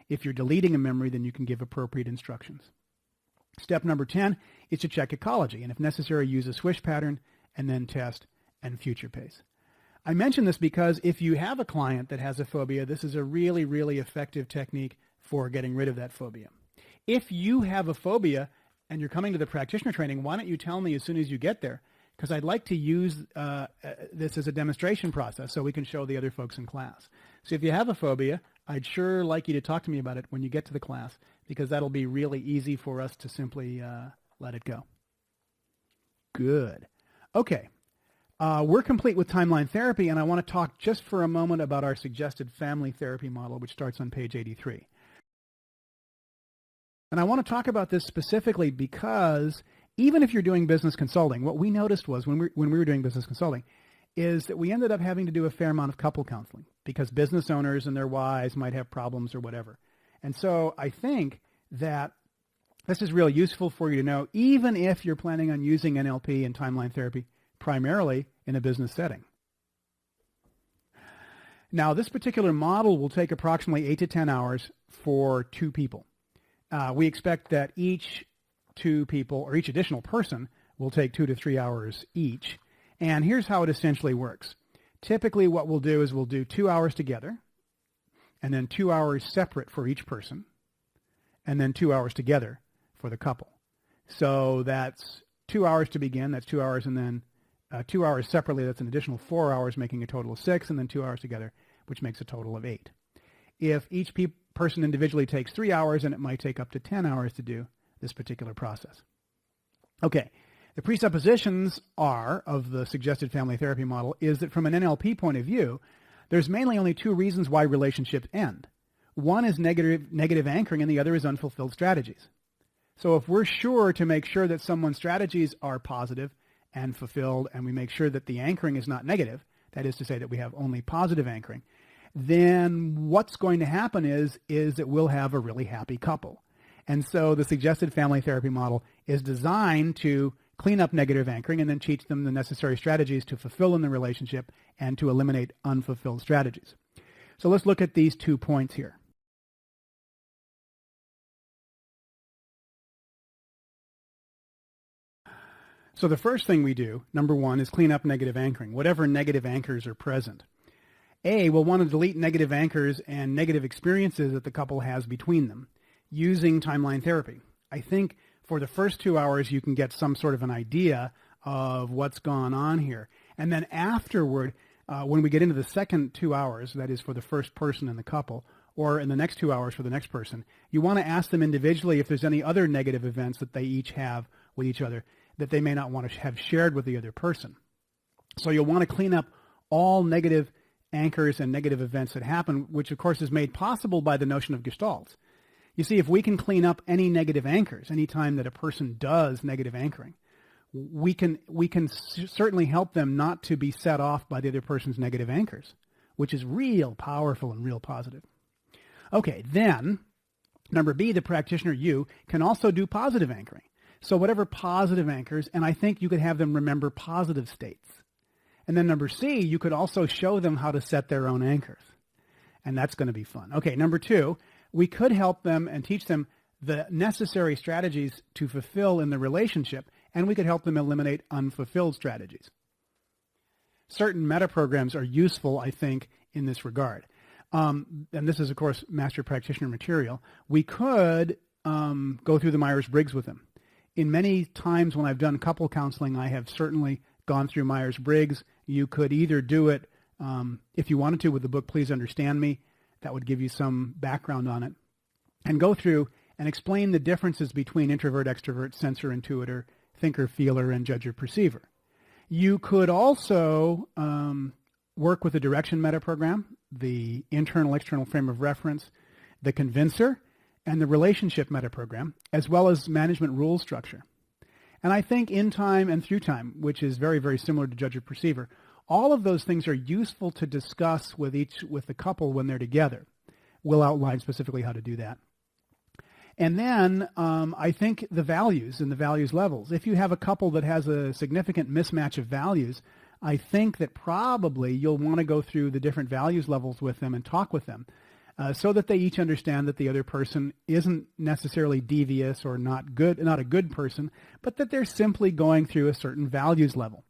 If you're deleting a memory, then you can give appropriate instructions. Step number 10 is to check ecology, and if necessary, use a swish pattern, and then test and future pace. I mention this because if you have a client that has a phobia, this is a really, really effective technique for getting rid of that phobia. If you have a phobia and you're coming to the practitioner training, why don't you tell me as soon as you get there? Because I'd like to use this as a demonstration process so we can show the other folks in class. So if you have a phobia, I'd sure like you to talk to me about it when you get to the class, because that'll be really easy for us to simply let it go. Good. Okay. We're complete with timeline therapy, and I want to talk just for a moment about our suggested family therapy model, which starts on page 83. And I want to talk about this specifically because even if you're doing business consulting, what we noticed was when we were doing business consulting is that we ended up having to do a fair amount of couple counseling because business owners and their wives might have problems or whatever. And so I think that This is real useful for you to know, even if you're planning on using NLP and timeline therapy primarily in a business setting. Now, this particular model will take approximately 8 to 10 hours for 2 people. We expect that each 2 people, or each additional person, will take 2 to 3 hours each. And here's how it essentially works. Typically, what we'll do is we'll do 2 hours together, and then 2 hours separate for each person, and then 2 hours together for the couple. So that's 2 hours to begin, that's 2 hours, and then 2 hours separately, that's an additional 4 hours, making a total of 6, and then 2 hours together, which makes a total of 8. If each person individually takes 3 hours, then it might take up to 10 hours to do this particular process. Okay, the presuppositions of the suggested family therapy model is that from an NLP point of view, there's mainly only 2 reasons why relationships end. One is negative anchoring, and the other is unfulfilled strategies. So if we're sure to make sure that someone's strategies are positive and fulfilled, and we make sure that the anchoring is not negative, that is to say that we have only positive anchoring, then what's going to happen is that we'll have a really happy couple. And so the suggested family therapy model is designed to clean up negative anchoring and then teach them the necessary strategies to fulfill in the relationship and to eliminate unfulfilled strategies. So let's look at these 2 points here. So the first thing we do, number 1, is clean up negative anchoring, whatever negative anchors are present. We'll want to delete negative anchors and negative experiences that the couple has between them using timeline therapy. I think for the first 2 hours, you can get some sort of an idea of what's gone on here. And then afterward, when we get into the second 2 hours, that is for the first person in the couple, or in the next 2 hours for the next person, you want to ask them individually if there's any other negative events that they each have with each other that they may not want to have shared with the other person. So you'll want to clean up all negative anchors and negative events that happen, which of course is made possible by the notion of Gestalt. You see, if we can clean up any negative anchors, anytime that a person does negative anchoring, we can certainly help them not to be set off by the other person's negative anchors, which is real powerful and real positive. Okay, then, number B, the practitioner, you, can also do positive anchoring. So whatever positive anchors, and I think you could have them remember positive states. And then number C, you could also show them how to set their own anchors. And that's going to be fun. Okay, number 2, we could help them and teach them the necessary strategies to fulfill in the relationship, and we could help them eliminate unfulfilled strategies. Certain meta programs are useful, I think, in this regard. And this is, of course, master practitioner material. We could go through the Myers-Briggs with them. In many times when I've done couple counseling, I have certainly gone through Myers-Briggs. You could either do it, if you wanted to, with the book Please Understand Me. That would give you some background on it. And go through and explain the differences between introvert, extrovert, sensor, intuitor, thinker, feeler, and judger, perceiver. You could also work with the direction meta program, the internal, external frame of reference, the convincer, and the relationship meta program, as well as management rules structure. And I think in time and through time, which is very, very similar to judge or perceiver, all of those things are useful to discuss with the couple when they're together. We'll outline specifically how to do that. And then I think the values and the values levels. If you have a couple that has a significant mismatch of values, I think that probably you'll want to go through the different values levels with them and talk with them so that they each understand that the other person isn't necessarily devious or not a good person, but that they're simply going through a certain values level.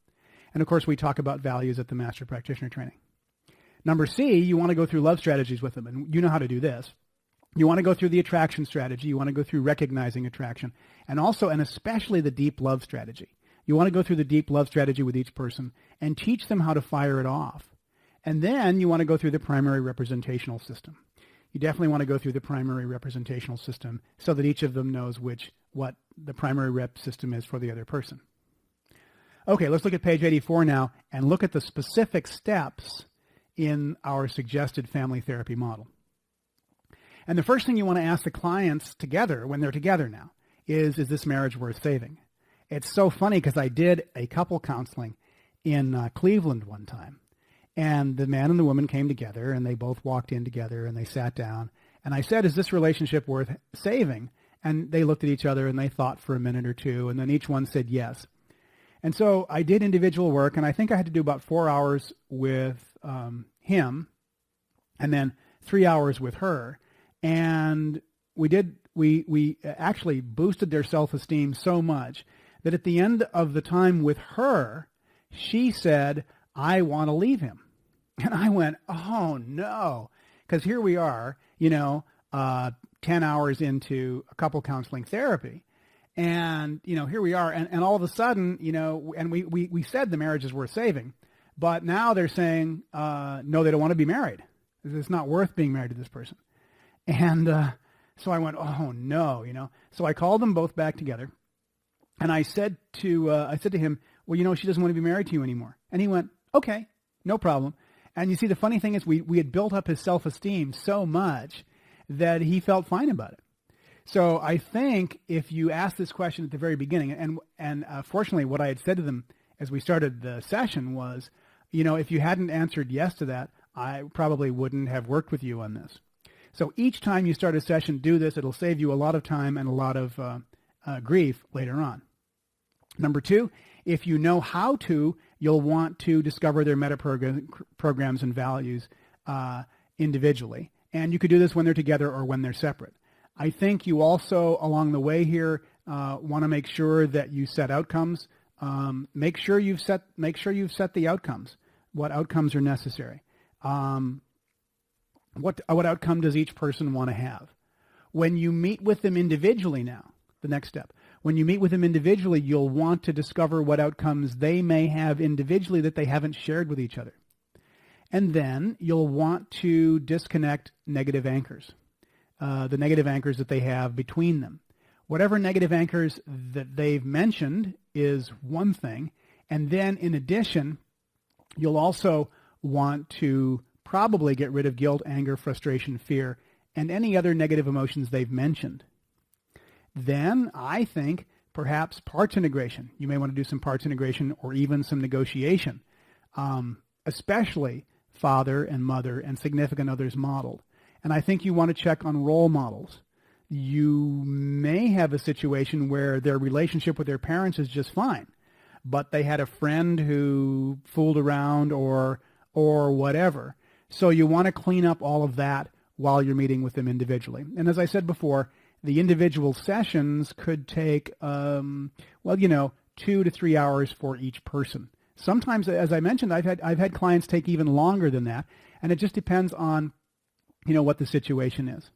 And of course, we talk about values at the Master Practitioner Training. Number C, you want to go through love strategies with them, and you know how to do this. You want to go through the attraction strategy. You want to go through recognizing attraction, and also and especially the deep love strategy. You want to go through the deep love strategy with each person and teach them how to fire it off. And then you want to go through the primary representational system. You definitely want to go through the primary representational system so that each of them knows what the primary rep system is for the other person. Okay, let's look at page 84 now and look at the specific steps in our suggested family therapy model. And the first thing you want to ask the clients together, when they're together now, is this marriage worth saving? It's so funny because I did a couple counseling in Cleveland one time. And the man and the woman came together, and they both walked in together, and they sat down. And I said, is this relationship worth saving? And they looked at each other and they thought for a minute or two, and then each one said yes. And so I did individual work, and I think I had to do about 4 hours with him, and then 3 hours with her. And we actually boosted their self-esteem so much that at the end of the time with her, she said, I want to leave him. And I went, oh no, because here we are, 10 hours into a couple counseling therapy. And, here we are. And all of a sudden, and we said the marriage is worth saving, but now they're saying, no, they don't want to be married. It's not worth being married to this person. And so I went, oh no, So I called them both back together, and I said to him, well, she doesn't want to be married to you anymore. And he went, okay, no problem. And you see, the funny thing is we had built up his self-esteem so much that he felt fine about it. So I think if you ask this question at the very beginning, and fortunately what I had said to them as we started the session was, if you hadn't answered yes to that, I probably wouldn't have worked with you on this. So each time you start a session, do this. It'll save you a lot of time and a lot of grief later on. Number 2, if you know how to, you'll want to discover their meta programs and values individually. And you could do this when they're together or when they're separate. I think you also, along the way here, want to make sure that you set outcomes. Make sure you've set the outcomes. What outcomes are necessary? What outcome does each person want to have? When you meet with them individually now, the next step. When you meet with them individually, you'll want to discover what outcomes they may have individually that they haven't shared with each other. And then you'll want to disconnect negative anchors, the negative anchors that they have between them. Whatever negative anchors that they've mentioned is one thing. And then in addition, you'll also want to probably get rid of guilt, anger, frustration, fear, and any other negative emotions they've mentioned. Then I think perhaps parts integration. You may want to do some parts integration or even some negotiation, especially father and mother and significant others modeled. And I think you want to check on role models. You may have a situation where their relationship with their parents is just fine, but they had a friend who fooled around or whatever. So you want to clean up all of that while you're meeting with them individually. And as I said before, the individual sessions could take, 2 to 3 hours for each person. Sometimes, as I mentioned, I've had clients take even longer than that, and it just depends on, what the situation is.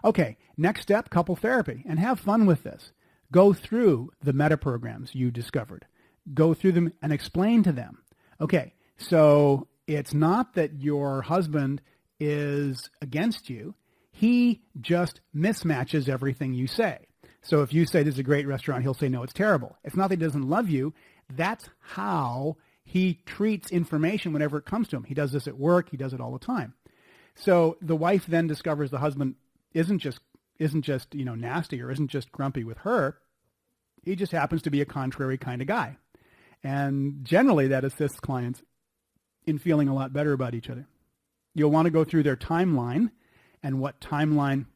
Okay, next step, couple therapy, and have fun with this. Go through the meta programs you discovered. Go through them and explain to them. Okay, so it's not that your husband is against you. He just mismatches everything you say. So if you say this is a great restaurant, he'll say, no, it's terrible. It's not that he doesn't love you. That's how he treats information whenever it comes to him. He does this at work. He does it all the time. So the wife then discovers the husband isn't just nasty or isn't just grumpy with her. He just happens to be a contrary kind of guy. And generally that assists clients in feeling a lot better about each other. You'll want to go through their timeline and what timeline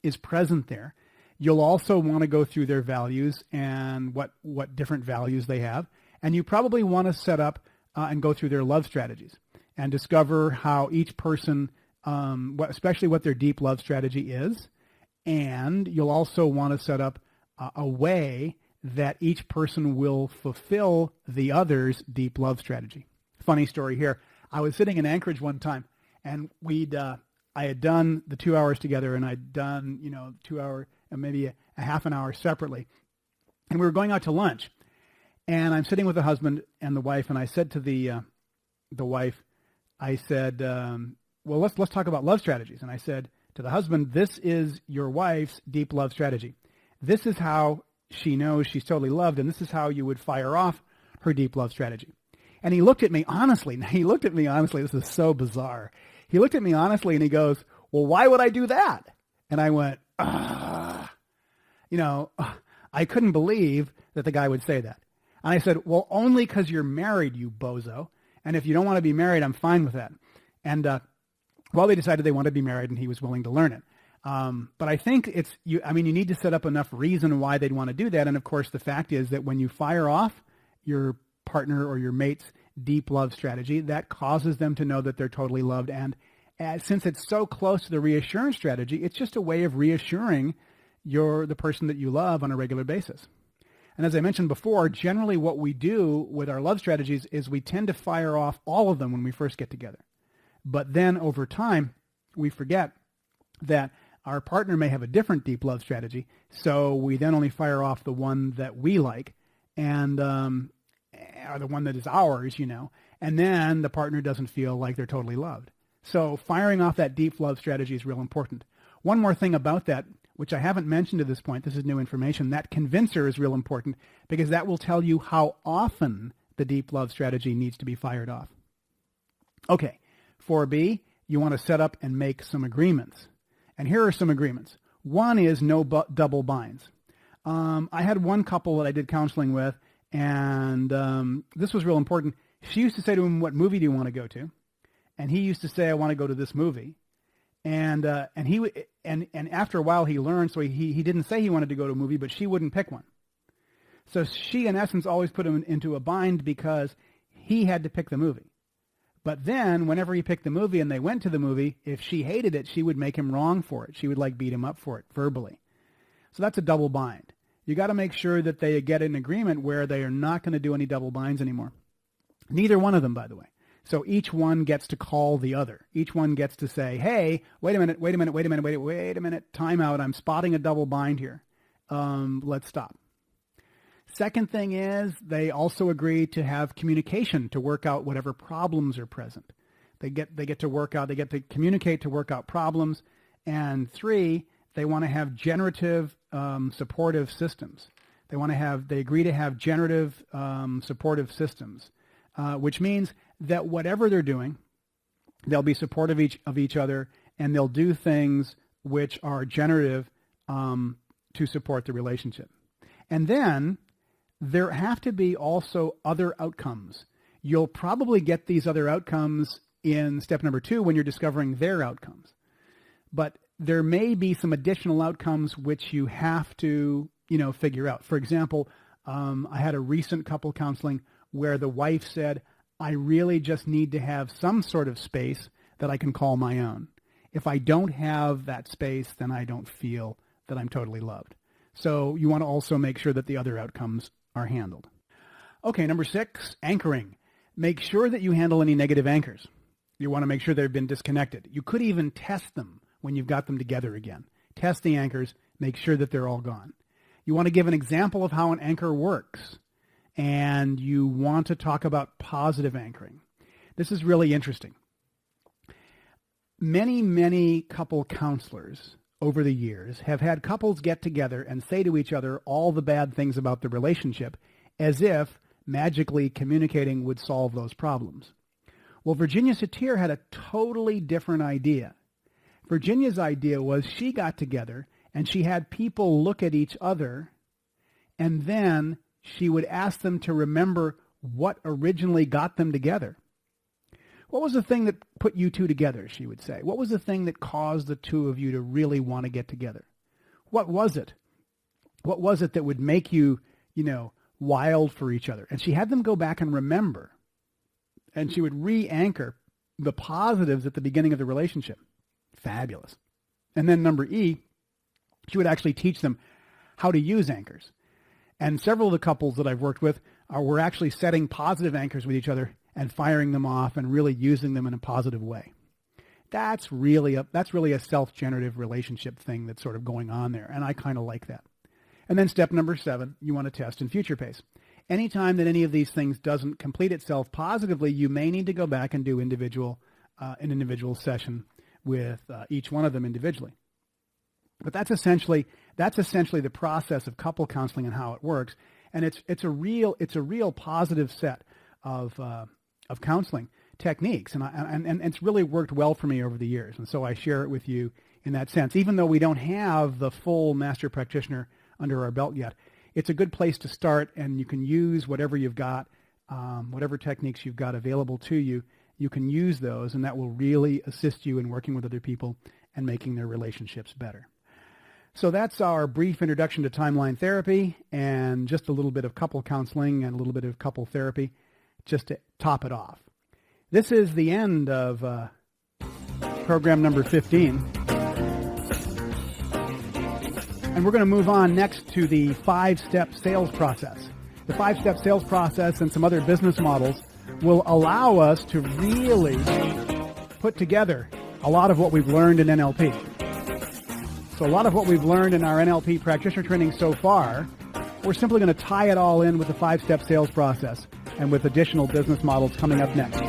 is present there. You'll also want to go through their values and what different values they have. And you probably want to set up and go through their love strategies and discover how each person, especially what their deep love strategy is. And you'll also want to set up a way that each person will fulfill the other's deep love strategy. Funny story here. I was sitting in Anchorage one time, and I had done the 2 hours together, and I'd done 2 hour and maybe a half an hour separately, and we were going out to lunch. And I'm sitting with the husband and the wife, and I said to the wife, I said, well, let's talk about love strategies. And I said to the husband, this is your wife's deep love strategy. This is how she knows she's totally loved, and this is how you would fire off her deep love strategy. And he looked at me honestly. This is so bizarre. He looked at me honestly and he goes, well, why would I do that? And I went, I couldn't believe that the guy would say that. And I said, well, only because you're married, you bozo. And if you don't want to be married, I'm fine with that. And they decided they wanted to be married and he was willing to learn it. But I think you need to set up enough reason why they'd want to do that. And of course, the fact is that when you fire off your partner or your mate's deep love strategy, that causes them to know that they're totally loved. And since it's so close to the reassurance strategy, it's just a way of reassuring the person that you love on a regular basis. And as I mentioned before, generally what we do with our love strategies is we tend to fire off all of them when we first get together. But then over time, we forget that our partner may have a different deep love strategy. So we then only fire off the one that we like and or the one that is ours, and then the partner doesn't feel like they're totally loved. So firing off that deep love strategy is real important. One more thing about that, which I haven't mentioned at this point, this is new information, that convincer is real important because that will tell you how often the deep love strategy needs to be fired off. Okay, 4B, you want to set up and make some agreements. And here are some agreements. One is no double binds. I had one couple that I did counseling with, and this was real important. She used to say to him, "What movie do you want to go to?" And he used to say, "I want to go to this movie." And after a while he learned, so he didn't say he wanted to go to a movie, but she wouldn't pick one. So she, in essence, always put him into a bind because he had to pick the movie. But then whenever he picked the movie and they went to the movie, if she hated it, she would make him wrong for it. She would beat him up for it verbally. So that's a double bind. You got to make sure that they get an agreement where they are not going to do any double binds anymore. Neither one of them, by the way. So each one gets to call the other. Each one gets to say, "Hey, wait a minute, time out. I'm spotting a double bind here. Let's stop." Second thing is they also agree to have communication to work out whatever problems are present. They get to communicate to work out problems. And 3, they want to have generative supportive systems. They agree to have generative supportive systems, which means that whatever they're doing, they'll be supportive of each other, and they'll do things which are generative to support the relationship. And then there have to be also other outcomes. You'll probably get these other outcomes in step number 2 when you're discovering their outcomes. But there may be some additional outcomes which you have to, figure out. For example, I had a recent couple counseling where the wife said, "I really just need to have some sort of space that I can call my own. If I don't have that space, then I don't feel that I'm totally loved." So you want to also make sure that the other outcomes are handled. Okay, number 6, anchoring. Make sure that you handle any negative anchors. You want to make sure they've been disconnected. You could even test them when you've got them together again. Test the anchors, make sure that they're all gone. You want to give an example of how an anchor works, and you want to talk about positive anchoring. This is really interesting. Many couple counselors over the years have had couples get together and say to each other all the bad things about the relationship as if magically communicating would solve those problems. Well, Virginia Satir had a totally different idea. Virginia's idea was she got together and she had people look at each other, and then she would ask them to remember what originally got them together. What was the thing that put you two together, she would say? What was the thing that caused the two of you to really want to get together? What was it? What was it that would make you, wild for each other? And she had them go back and remember. And she would re-anchor the positives at the beginning of the relationship. Fabulous. And then number E, she would actually teach them how to use anchors. And several of the couples that I've worked with were actually setting positive anchors with each other and firing them off and really using them in a positive way. That's really a self-generative relationship thing that's sort of going on there, and I kind of like that. And then step number 7, you want to test in future pace. Anytime that any of these things doesn't complete itself positively, you may need to go back and do an individual session with each one of them individually. But that's essentially the process of couple counseling and how it works, and it's a real positive set of counseling techniques, and it's really worked well for me over the years, and so I share it with you in that sense. Even though we don't have the full master practitioner under our belt yet, it's a good place to start, and you can use whatever you've got, whatever techniques you've got available to you. You can use those, and that will really assist you in working with other people and making their relationships better. So that's our brief introduction to timeline therapy and just a little bit of couple counseling and a little bit of couple therapy just to top it off. This is the end of program number 15. And we're going to move on next to the 5-step sales process. The 5-step sales process and some other business models will allow us to really put together a lot of what we've learned in NLP. So a lot of what we've learned in our NLP practitioner training so far, we're simply going to tie it all in with the 5-step sales process and with additional business models coming up next.